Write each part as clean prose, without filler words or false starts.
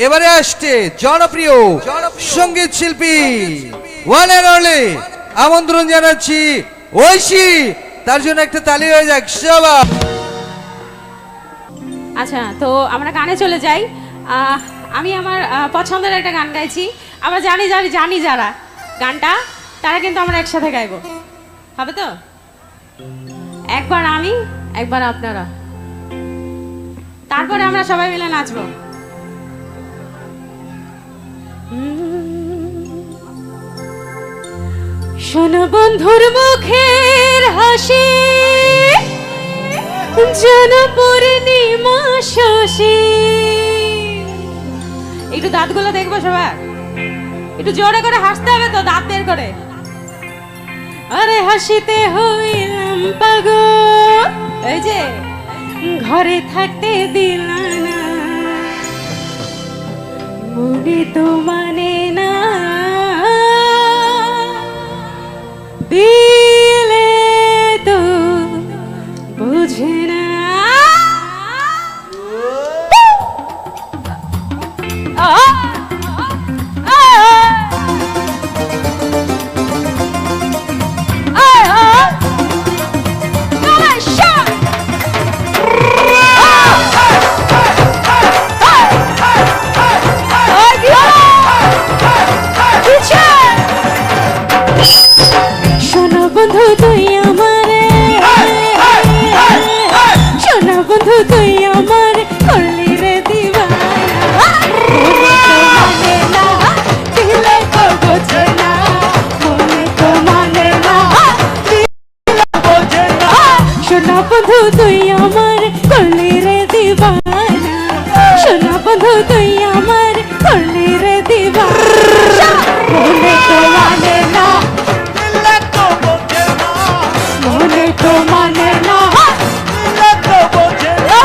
এবারে আসছে জনপ্রিয় সঙ্গীত শিল্পী ওয়ান এন্ড অনলি আমন্ত্রণ জানাচ্ছি ঐশী। তার জন্য একটা তালি হয়ে যাক সবাই। আচ্ছা, তো আমরা গানে চলে যাই। আমি আমার পছন্দের একটা গান গাইছি। আমরা জানি যারা গানটা, তারা কিন্তু আমরা একসাথে গাইবো, হবে তো? একবার আমি, একবার আপনারা, তারপরে আমরা সবাই মিলে নাচবো। শোনো বন্ধুর মুখের হাসি, যেন পূর্ণিমা শশী। একটু দাঁতগুলো দেখবো সবাই, একটু জোরে করে হাসতে হবে তো, দাঁত বের করে। আরে হাসিতে হইলাম পাগল, এই যে ঘরে থাকতে দিলা না, মনে তো মানে না, দিলে তো বুঝে না। বন্ধু তুই আমারে, শোনা বন্ধু তুই আমার করলি রে দিবানা, মনে তো মানে না, দিলে তো বোঝে না, মনে তো মানে না, দিলে বোঝে না। শোনা বন্ধু তুই আমার করলি রে দিবানা, শোনা বন্ধু তুই আমার করলি রে দিবানা, মনে তো মানে না, মনে তো মানে না, দিলে তো বোঝে না।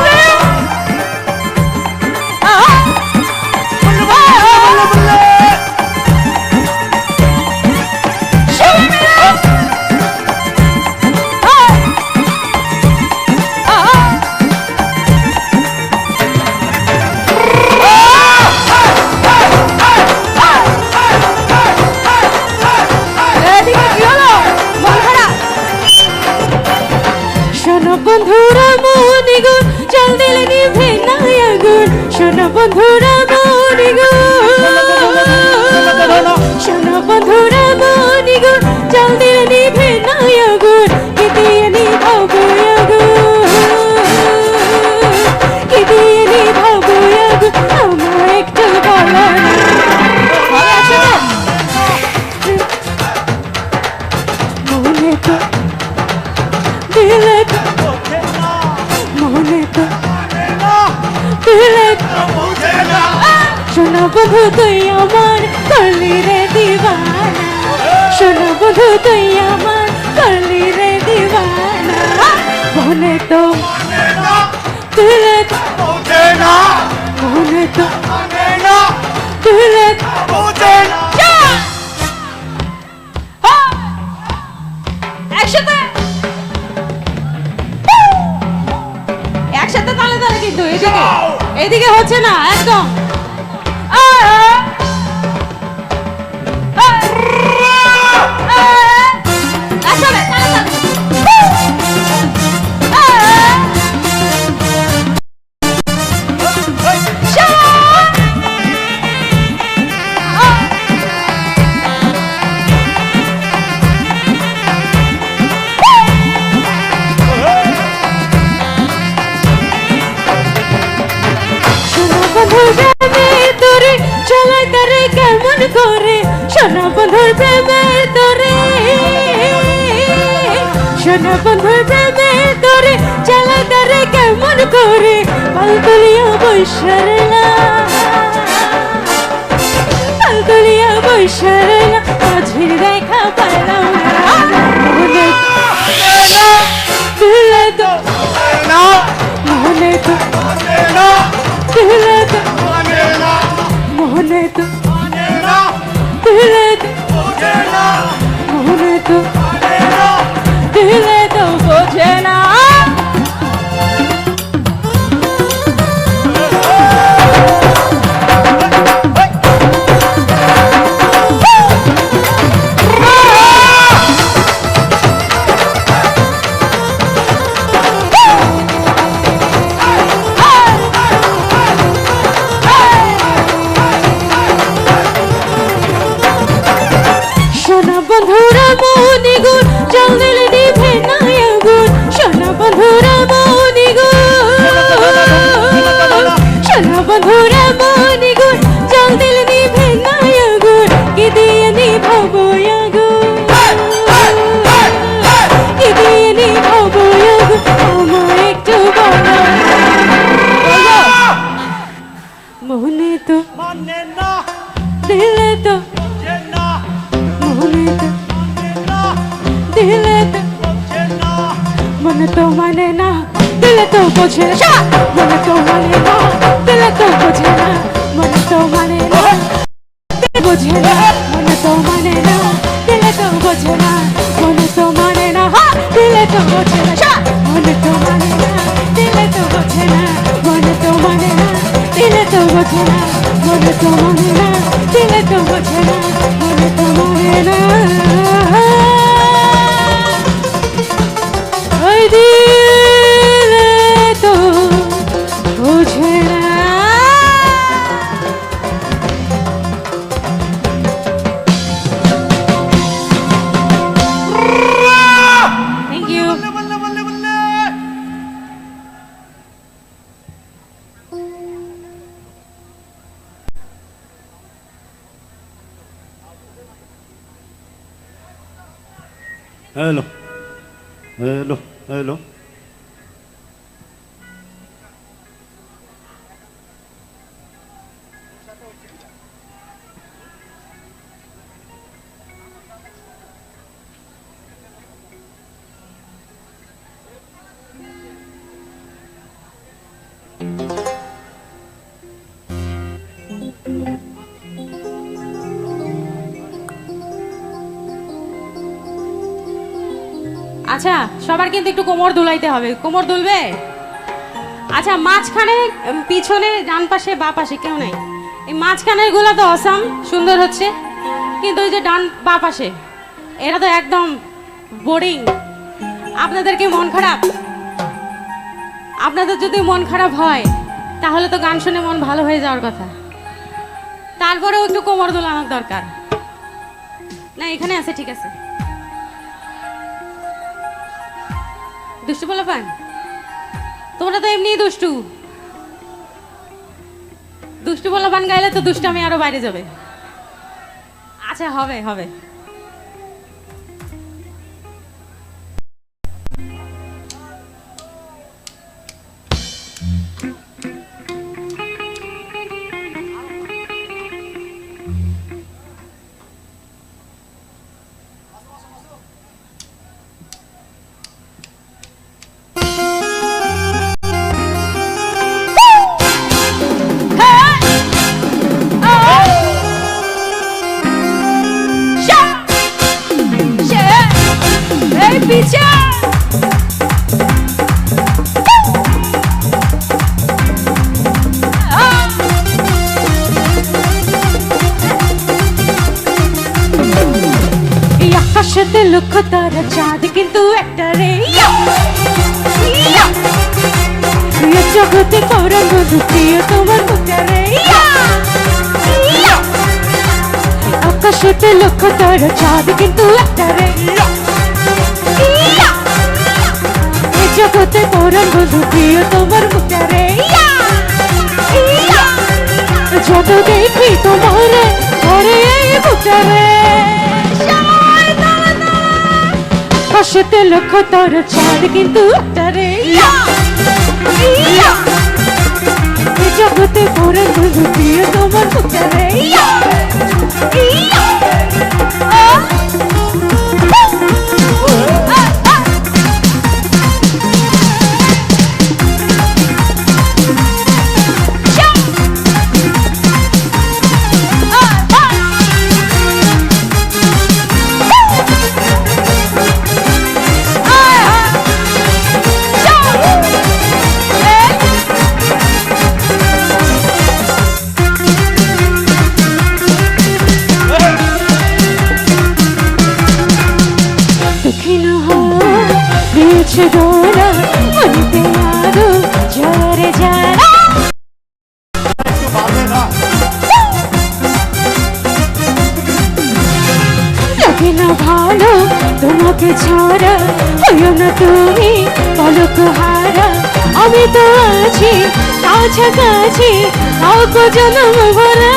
বন্ধুরা মনে গুণ জল দিলে নিভে না আগুন, শোনো বন্ধুরা মনে গুণ, শোনো বন্ধুরা মনে গুণ জল দিলে নিভে না আগুন, কি দিয়ে নিভাবো আগুন, কি দিয়ে নিভাবো আগুন, আমার একটু বলো না। মনে তো দিলে তো, মনে তো দিলে তো বুঝে না। শোনো বন্ধু তুই আমার করলি রে দিবানা, শোনো বন্ধু তুই আমার করলি রে দিবানা, মনে তো দিলে তো বুঝে না, মনে তো দিলে তো বুঝে না। একসাথে একসাথে তালে তালে, কিন্তু এদিকে হচ্ছে না একদম। কেমন করে শোনা বন্ধুর প্রেমে তোরে, শোনা বন্ধুর প্রেমে তোরে চালা তারে কেমন করে, পালতলিয়া বৈশারেলা, পালতলিয়া বৈশারেলা, মাঝির দেখা পাইলাম না, মনে দিলে তো না, মনে তো দিলে তো, মনে তো দিলে তো বোঝে না, মনে তো দিলে তো বোঝে না। ওরা মনে গুণ জল দিলে নিভে না আগুন কি দিয়ে নিভাবো আগুন কি দিয়ে নিভাবো আগুন আমায় একটু বলো মনে তো মানে না দিলে তো যে না মনে তো মানে না দিলে তো যে না মনে তো মানে না দিলে তো বোঝে না মনে তো মানে না দিলে তো বোঝে না মনে তো মানে না বোঝে না মনে তো মানে না দিলে তো বোঝে না মনে তো মানে না দিলে তো বোঝে না মনে তো মানে না দিলে তো বোঝে না মনে তো মানে না দিলে তো বোঝে না মনে তো মানে না দিলে তো বোঝে না মনে তো মানে না ওই দিলে তো বোঝে না থ্যাংক ইউ বললে বললে বললে বললে হ্যালো হ্যালো হ্যালো আচ্ছা সবার কিন্তু একটু কোমর দুলাইতে হবে কোমর দুলবে আচ্ছা মাঝখানে পিছনে ডান পাশে বা পাশে কেউ নাই এই মাঝখানের গুলো তো অসাম সুন্দর হচ্ছে কিন্তু ওই যে ডান বা পাশে এরা তো একদম বোরিং আপনাদের কি মন খারাপ আপনাদের যদি মন খারাপ হয় তাহলে তো গান শুনে মন ভালো হয়ে যাওয়ার কথা তারপরেও একটু কোমর দোলানোর দরকার না এখানে আছে ঠিক আছে দুষ্টু বলে পান তোমরা তো এমনি দুষ্টু দুষ্টু বলে পান গাইলে তো দুষ্টু আমি আরো বাইরে যাবে আচ্ছা হবে হবে আকাশেতে লক্ষ্য তারা চাঁদ কিন্তু একটা রে জগতে পরম প্রিয় তোমার মুখে রে আকাশেতে লক্ষ্য তারা চাঁদ কিন্তু একটা রে জগতে পরম প্রিয় তোমার মুখে রে যত দেখি তোমার ঘরে মুখে রে আকাশেতে লক্ষ্য তোর চাঁদ কিন্তু একটা রে জগতে পরে প্রিয় তোমার মুখে রে তোমাকে ছাড়া হইও না তুমি পলক হারা আমি তো আছি কাছাকাছি কাউকে জন্ম ভরে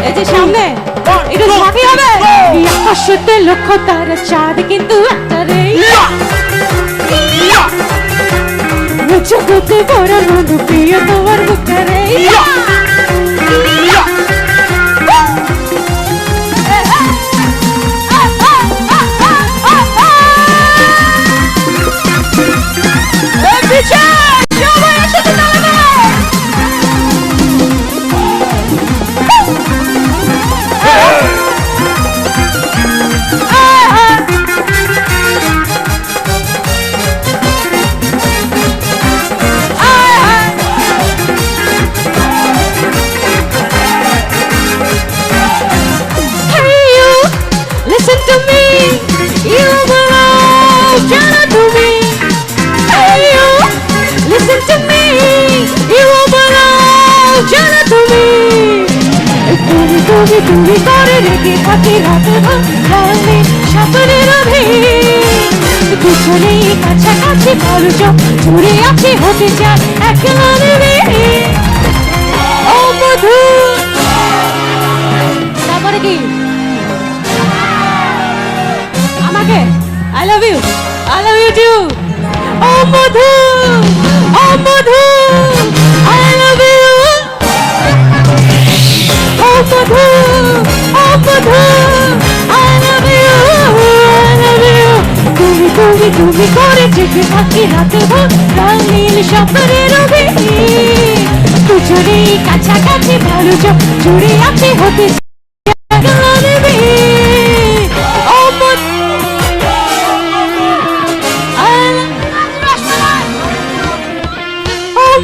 এই যে সামনে একটু ঝাঁকি হবে এই আকাশেতে লক্ষ তারা চাঁদ কিন্তু একটা রে জগতে বড় বন্ধু প্রিয় তোমার বুকে রে Listen to me, you belong just to me. Hey you, listen to me, you belong just to me. তুমি করে রেখে থাকি রাতে রাতে স্বপ্নের ভিড় দুজনেই কাছাকাছি ভালো চোখ জুড়ে আছে হতে চায় একলা রে ও মধু তারপরে কি আমাকে I love you too oh Madhu I love you oh Madhu I love you তুমি করে জেগে থাকি রাতে ভোর রঙিন স্বপ্নের রবি দুজনেই কাছাকাছি ভালো চোখ জুড়ে আছে হতে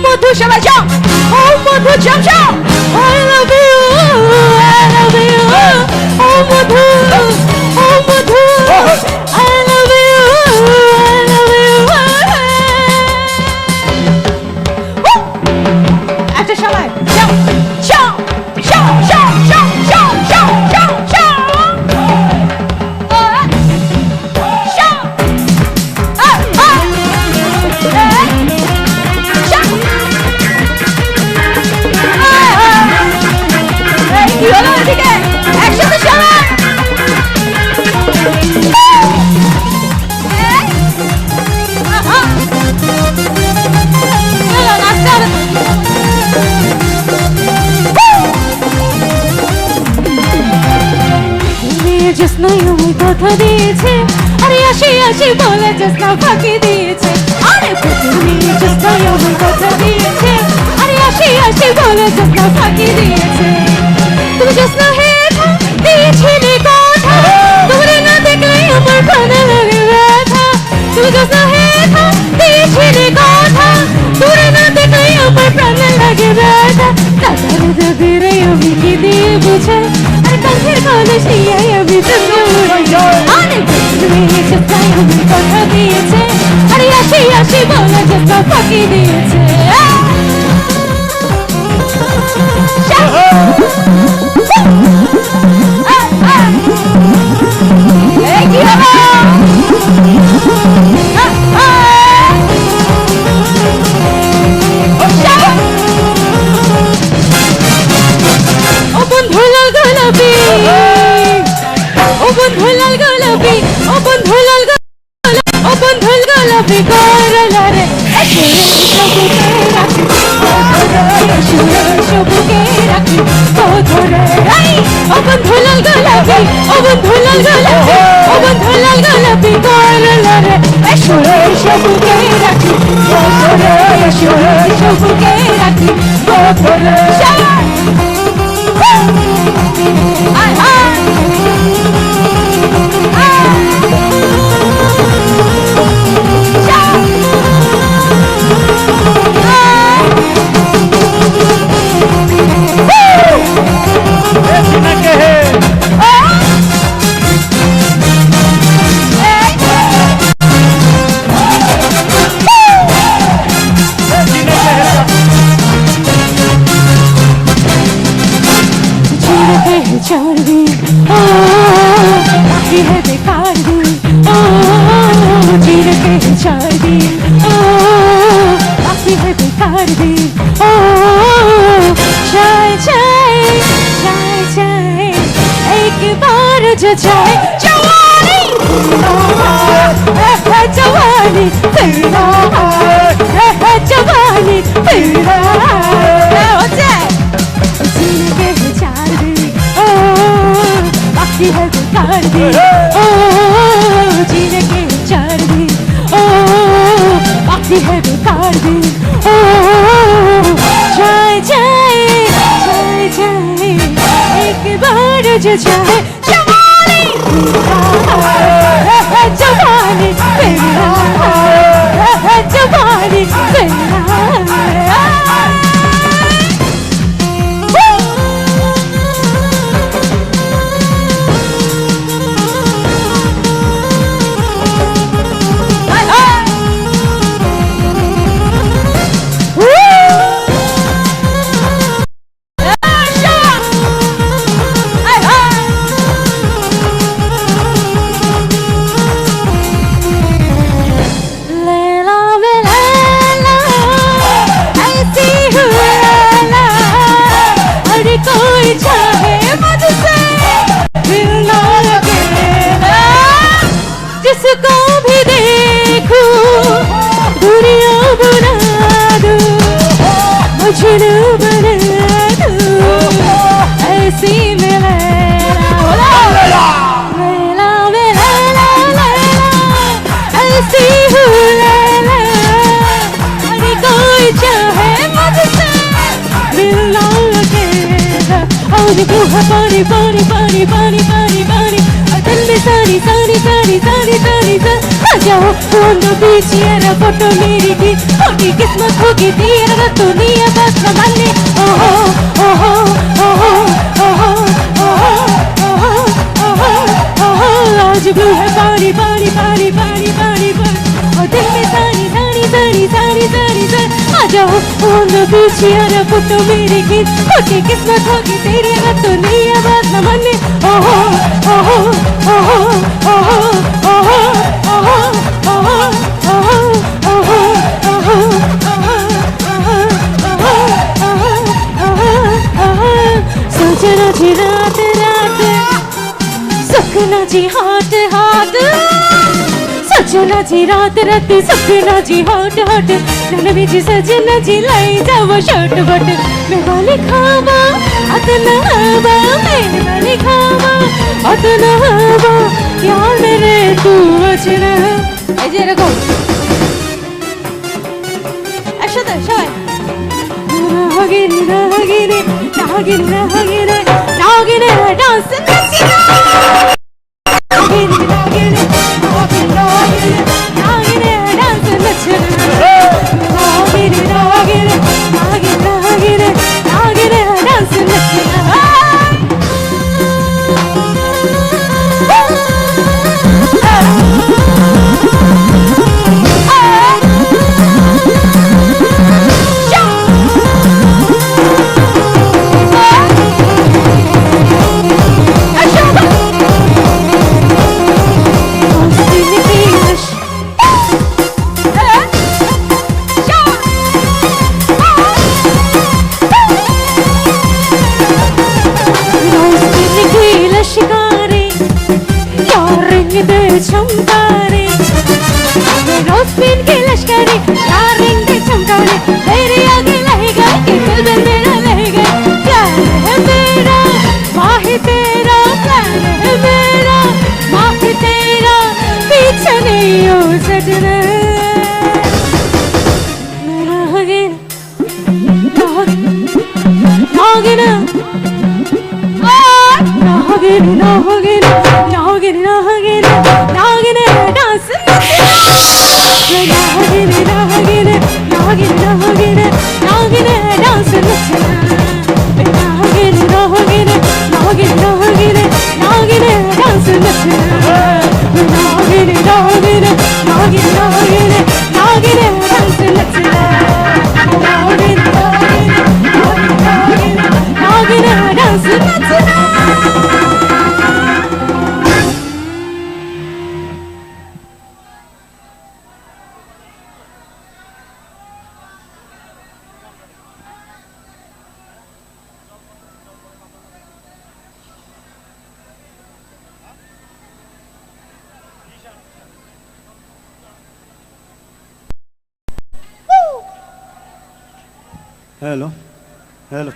মধু সবাই যাও ও মধু যাও যাও I love you O Madhu I love you একটা সবাই যাও যাও যাও যাও যাও যাও যাও যাও কথা দিয়েছে আরে আসি আসি বলে জেসনা ফাঁকি দিয়েছে আরে তুমি জেসনা আমার কথা দিয়েছে আরে আসি আসি বলে জেসনা ফাঁকি দিয়েছে তুমি জেসনা হে দিয়েছিলে কথা তুমি না দেখলে আমার প্রাণে লাগে ব্যথা তুমি জেসনা হে দিয়েছিলে কথা তুমি না দেখলে আমার প্রাণে লাগে ব্যথা তাহলে দেবে আমি কি দিয়ে বুঝে আর কাছের কলে শিয়াই আমি কথা দিয়েছে আরে আসি আসি বলে জেসনা ফাঁকি দিয়েছে ও বন্ধু লাল গোলাপি ও বন্ধু লাল গোলাপি ও বন্ধু লাল ও বন্ধু গোলাপি করলা রে সবুকে রাখি ও ধরে ও বন্ধু লাল গোলাপি ও বন্ধু লাল গোলাপি ও বন্ধু লাল গোলাপি করলা রে সবুকে রাখি ও ধরে সবুকে রাখি ও ধরে আয় আয় चढ़ भी बाकी है देखा जो चाहे जवानी है जवानी तेरा है जवानी तेरा हो जाए जीने के 4 दिन ओ बाकी है बेकार दिन ओ जीने के 4 दिन ओ बाकी है बेकार दिन ओ जाए जाए जाए जाए एक बार जो चाहे जवानी है जवानी तेरा है जवानी तेरा जिसको भी देखूं दुनिया बना दूं मजनू बना दूं ऐसी मिले लैला लैला लैला ऐसी हूँ लैला अरे कोई चाहे मुझसे मिलना लगेगा और क्यों है पानी पानी पानी पानी पानी पानी दिल में सारी सारी सारी सारी सारी आ जाओ on the beach ये फोटो मेरी की होगी किस्मत होगी तेरा दुनिया बस संभालने ओहो ओहो ओहो ओहो ओहो ओहो ओहो ओहो आज ब्लू है पानी पानी पानी पानी पानी और दिल में सारी सारी सारी सारी सारी आ जाओ on the beach ये फोटो मेरी की होगी किस्मत होगी तेरी दुनिया बस संभालने ओहो ओहो ओहो ओहो ओहो ओहो ओहो ओहो ओहो ओहो सोचना जी रात रात सपना जी हाथ हाथ सोचना जी रात रात सपना जी हाथ हाथ नन बिच सजना जी लाई जाओ शर्ट बट मैं वाली खावा अतना हवा मैं वाली खावा अतना हवा यार मेरे तू अचना এই যে এরকম একসাথে সবাই নাগিনে নাগিনে নাগিনে নাগিনে নাগিনে ডান্স নাচিনা নাগিনে নাগিনে নাগিনে নাগিনে ডান্স নাচিনা নাগিনে নাগিনে নাগিনে নাগিনে নাগিনে ডান্স নাচিনা चमकारे रोस्पिन के लश्करे यारिंग दे चमकारे तेरे आगे लहेगा कि दिल में मेरा लहेगा प्यार है मेरा माही तेरा प्यार है मेरा माही तेरा पीछे नहीं हो सजना मेरा हगिन नागिन नागिन नागिन नागिन नागिन नागिन डांस नागिन नागिन नागिन नागिन नागिन डांस नचना नागिन नागिन नागिन नागिन नागिन डांस नचना नागिन नागिन नागिन नागिन नागिन डांस नचना नागिन नागिन नागिन डांस नचना হ্যালো হ্যালো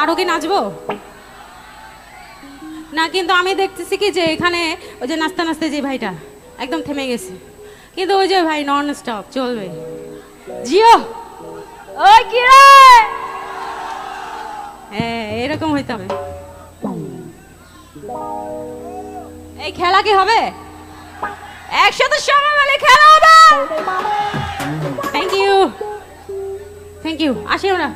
আরো কি নাচবো না? কিন্তু আমি দেখতেছি কি যে এখানে ওই যে নাচতে নাচতে যে ভাইটা একদম থেমে গেছে, কিন্তু ওই যে ভাই নন স্টপ চলবে। জিও ওই কি রে, হ্যাঁ এরকম হইতে হবে। এই খেলা কি হবে? একসাথে সবাই মিলে খেলা হবে। থ্যাংক ইউ থ্যাংক ইউ, আসি ওরা।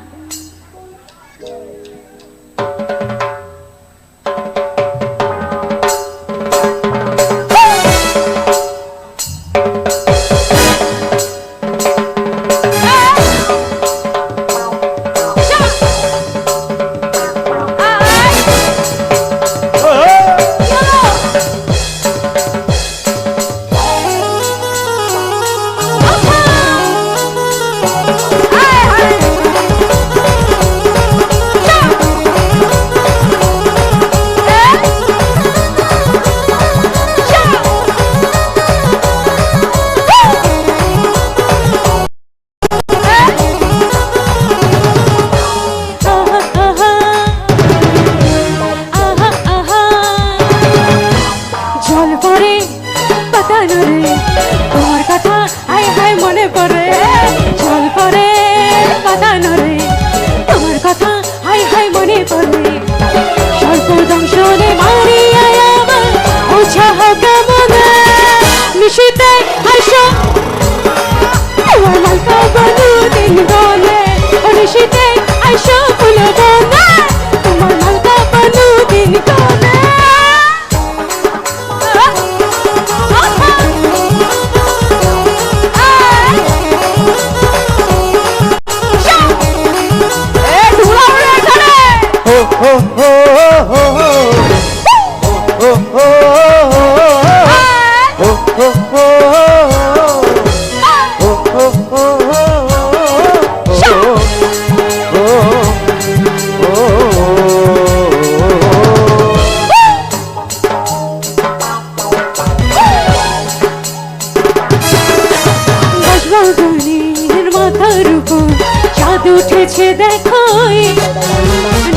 উঠেছে দেখো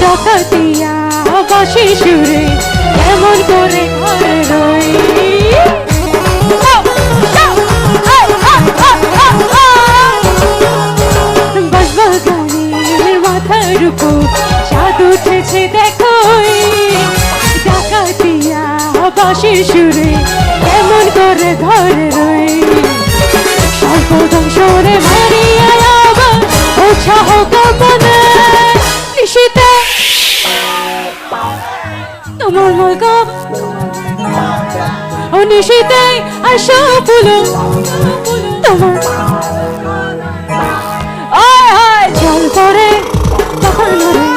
ডাকাতিয়া বাঁশি সুরে কেমন করে ঘরে রই বাঁশবাগানের মাথার উপর চাঁদ উঠেছে দেখো ডাকাতিয়া বাঁশি সুরে কেমন করে ঘরে রই সর্বদংশরে মারিয়া উৎসাহ কামনে নিশিতে তোমার মলকা ও নিশিতে আসো ফুলো তোমার আয় আয় জল করে কথা নরে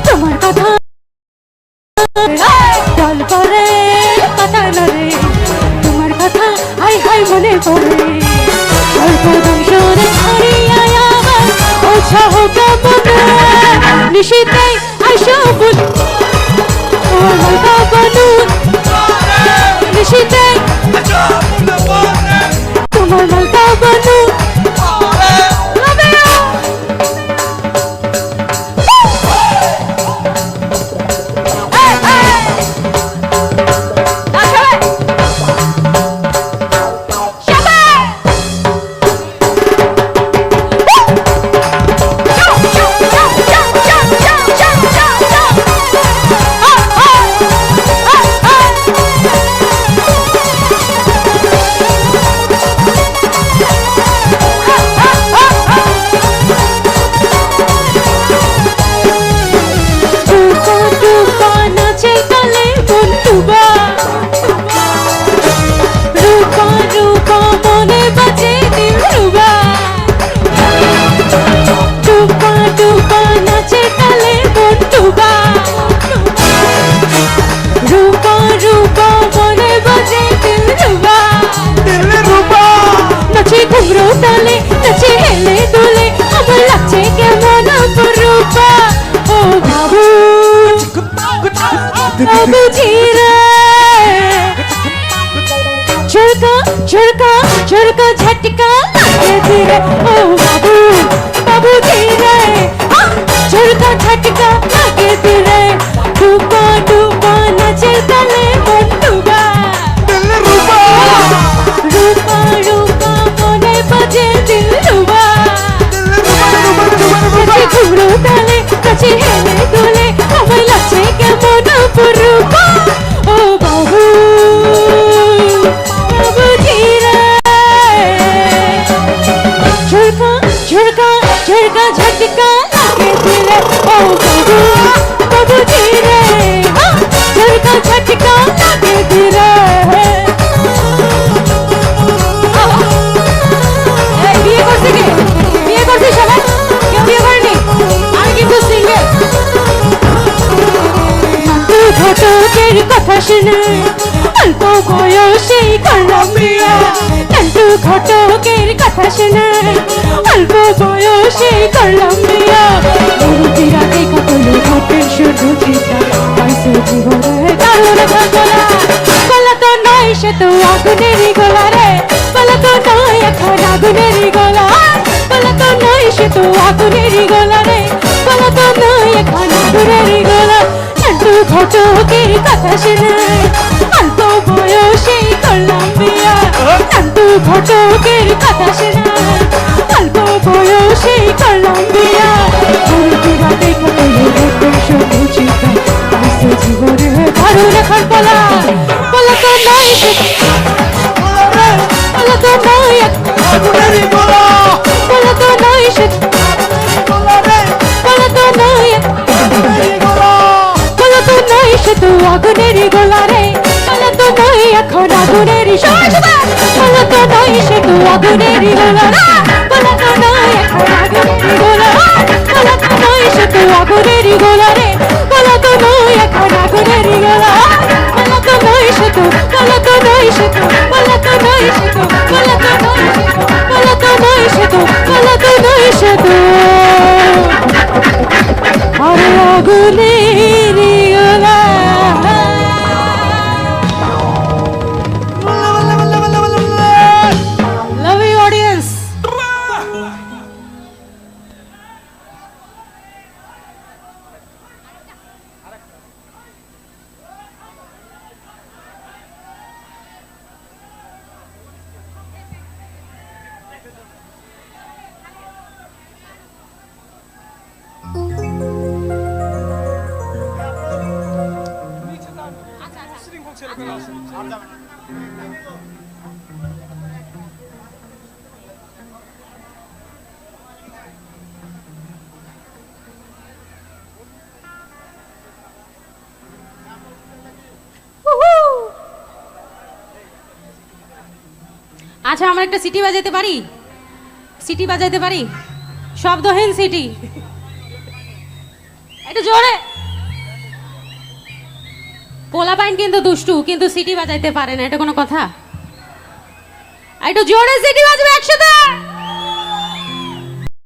তোমার কথা জল করে কথা নরে তোমার কথা হাই হাই মনে পড়ে সর্বদংশরে মারিয়া উৎসাহ কামনে নিশিতে আসো ফুলো তোমার কাবনু নিশিতে তোমার মালকা বনু रे ओ बाबू बाबू जी रे झुरका झटका लगे दिले डूबा डूबा नचे तले बंदूबा रूपा रूपा मने बजे दिल रूबा ঘুরো তালে কাছে হেলে দোলে আমায় লাগছে কেমন অপরূপা ও বাবু বাবু ধীরে ঝুরকা ঝুরকা ঝুরকা ঝটকা লাগে দিলে ও বাবু বাবু ধীরে ঝুরকা ঝটকা লাগে দিলে এই বিয়ে করছে কে বিয়ে করছে সবাই কেউ বিয়ে করেনি আমি কিন্তু সিঙ্গেল নান্দু ঘটকের কথা শুনে অল্প বয়সেই করলাম বিয়ে নান্দু ঘটকের কথা শুনে অল্প বয়সেই করলাম বিয়ে মুরুবিরা দেখা করলো ঘটের শুধু চিন্তা পাইছে জীবনে দারুণ গলা গলা তো নয় সে তো আগুনেরই গলা রে গলা তো নয় এখন আগুনেরই গলা গলা তো নয় সে তো আগুনেরই গলা রে গলা তো নয় এখন আগুনেরই গলা নান্দু ঘটকের কথা শুনে অল্প বয়সেই করলাম বিয়া নান্দু ঘটকের কথা শুনে অল্প বয়সেই করলাম বিয়া মুরুবিরা দেখা করলো ঘটের শুধু চিন্তা পাইছে জীবনে দারুণ এখন বলা বলা তো নয় সে বলা তো নয় আগুনেরই গোলা বলা তো নয় সে গোলা রে বলা তো নয় আগুনেরই গোলা বলা তো নয় সে তো আগুনেরই গোলা রে বলা তো নয় এখন আগুনেরই সবাই সবাই বলা তো নয় সে তো আগুনেরই গোলা রে বলা তো নয় এখন আগুনেরই গোলা বলা তো নয় সে তো আগুনেরই গোলা রে বলা তো নয় এখন আগুনেরই গোলা বলা তো নয় সে তো বলা তো নয় সে তো বলা তো নয় সে তো বলা তো নয় সে তো বলা তো নয় সে তো বলা তো নয় সে তো আরে আগুনেরই গোলা Love you audience. আচ্ছা আমরা একটা সিটি বাজাতে পারি সিটি বাজাতে পারি শব্দহীন সিটি একটু জোরে পোলাপাইন কিন্তু দুষ্টু কিন্তু সিটি বাজাইতে পারে না এটা কোনো কথা একটু জোরে সিটি বাজবে একসাথে